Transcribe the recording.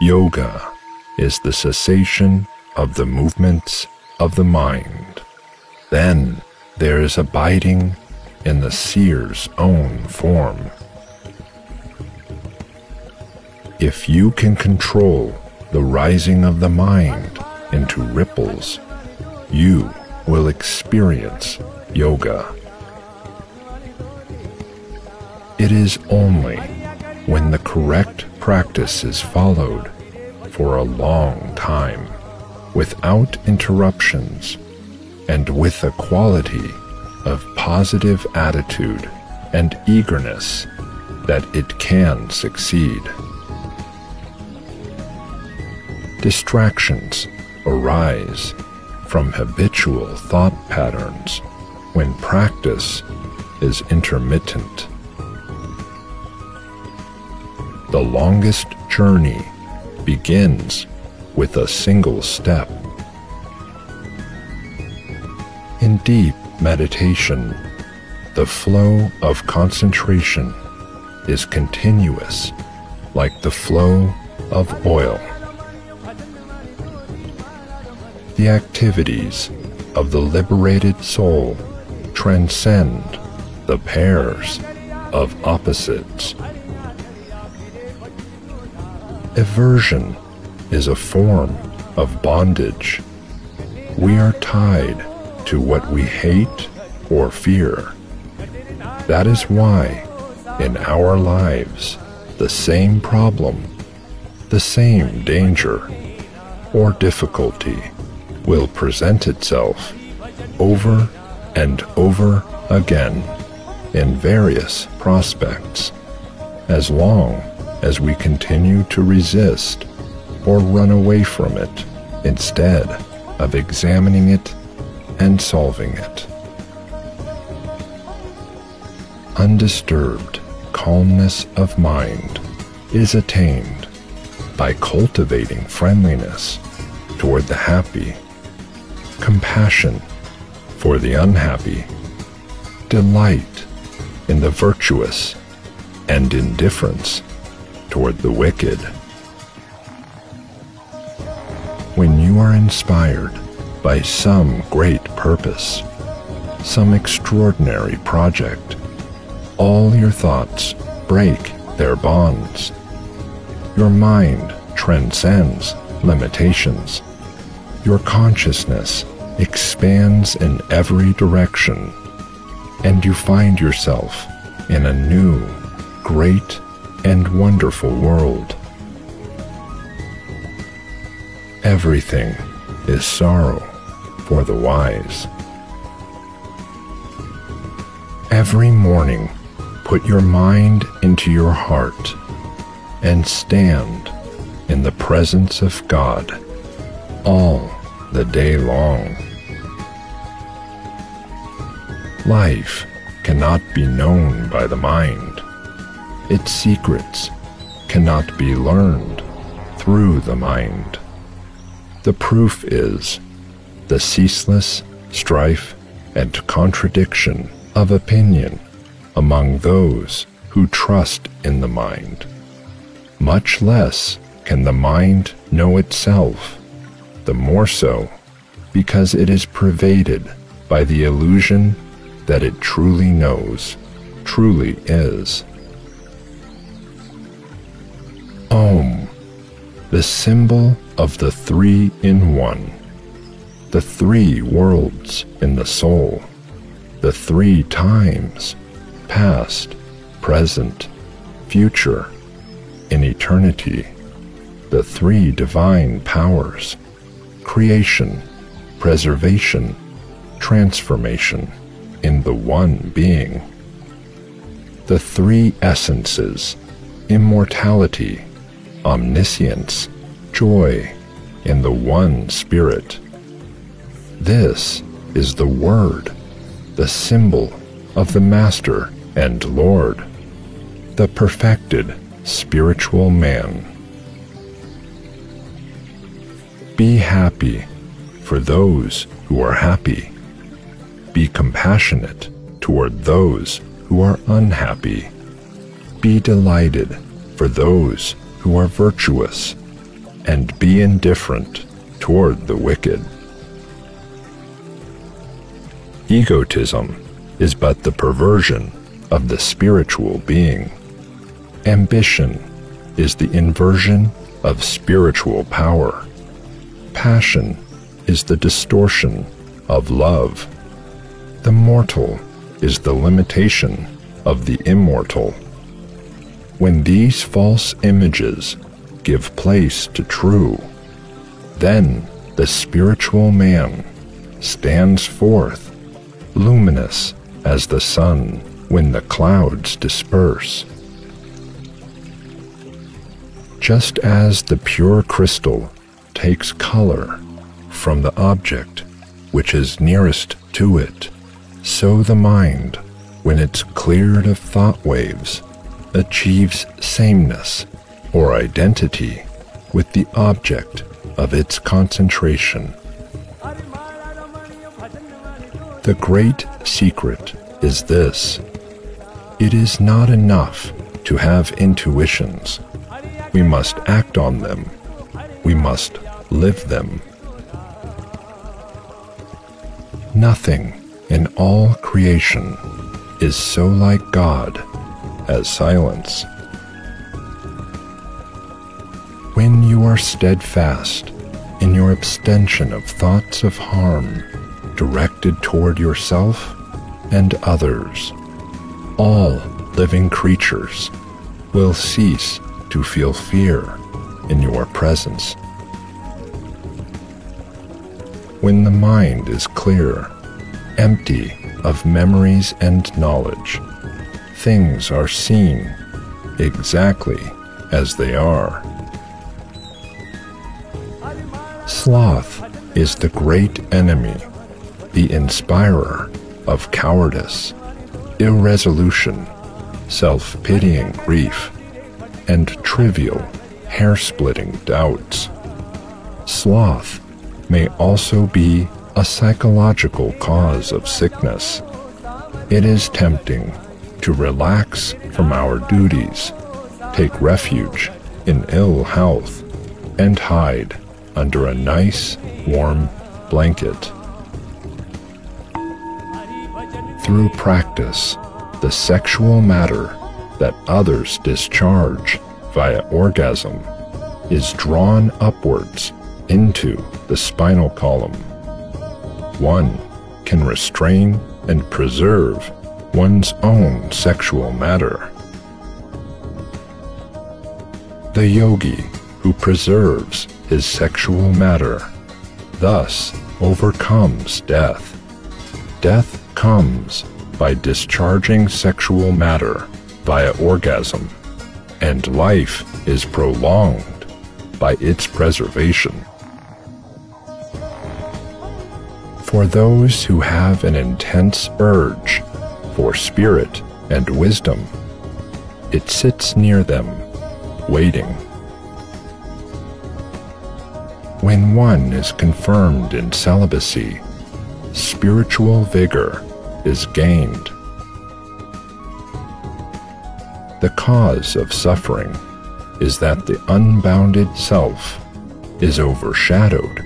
Yoga is the cessation of the movements of the mind. Then there is abiding in the seer's own form. If you can control the rising of the mind into ripples, you will experience yoga. It is only when the correct practice is followed for a long time, without interruptions, and with a quality of positive attitude and eagerness, that it can succeed. Distractions arise from habitual thought patterns when practice is intermittent. The longest journey begins with a single step. In deep meditation, the flow of concentration is continuous, like the flow of oil. The activities of the liberated soul transcend the pairs of opposites. Aversion is a form of bondage. We are tied to what we hate or fear. That is why in our lives the same problem, the same danger or difficulty will present itself over and over again in various prospects, as long as we continue to resist or run away from it instead of examining it and solving it. Undisturbed calmness of mind is attained by cultivating friendliness toward the happy, compassion for the unhappy, delight in the virtuous, and indifference toward the wicked. When you are inspired by some great purpose, some extraordinary project, all your thoughts break their bonds. Your mind transcends limitations. Your consciousness expands in every direction, and you find yourself in a new, great, and wonderful world. Everything is sorrow for the wise. Every morning, put your mind into your heart and stand in the presence of God all the day long. Life cannot be known by the mind. Its secrets cannot be learned through the mind. The proof is the ceaseless strife and contradiction of opinion among those who trust in the mind. Much less can the mind know itself, the more so because it is pervaded by the illusion that it truly knows, truly is. Om, the symbol of the three-in-one, the three worlds in the soul, the three times, past, present, future, in eternity, the three divine powers, creation, preservation, transformation, in the one being, the three essences, immortality, omniscience, joy, in the one Spirit. This is the Word, the symbol of the Master and Lord, the perfected spiritual man. Be happy for those who are happy. Be compassionate toward those who are unhappy. Be delighted for those who are virtuous. and be indifferent toward the wicked. Egotism is but the perversion of the spiritual being. Ambition is the inversion of spiritual power. Passion is the distortion of love. The mortal is the limitation of the immortal. When these false images give place to true, then the spiritual man stands forth, luminous as the sun when the clouds disperse. Just as the pure crystal takes color from the object which is nearest to it, so the mind, when it's cleared of thought waves, achieves sameness or identity with the object of its concentration. The great secret is this: it is not enough to have intuitions. We must act on them. We must live them. Nothing in all creation is so like God as silence. When you are steadfast in your abstention of thoughts of harm directed toward yourself and others, all living creatures will cease to feel fear in your presence. When the mind is clear, empty of memories and knowledge, things are seen exactly as they are. Sloth is the great enemy, the inspirer of cowardice, irresolution, self-pitying grief, and trivial, hair-splitting doubts. Sloth may also be a psychological cause of sickness. It is tempting to relax from our duties, take refuge in ill health, and hide under a nice, warm blanket. Through practice, the sexual matter that others discharge via orgasm is drawn upwards into the spinal column. One can restrain and preserve one's own sexual matter. The yogi who preserves his sexual matter thus overcomes death. Death comes by discharging sexual matter via orgasm, and life is prolonged by its preservation. For those who have an intense urge for spirit and wisdom, it sits near them, waiting. When one is confirmed in celibacy, spiritual vigor is gained. The cause of suffering is that the unbounded self is overshadowed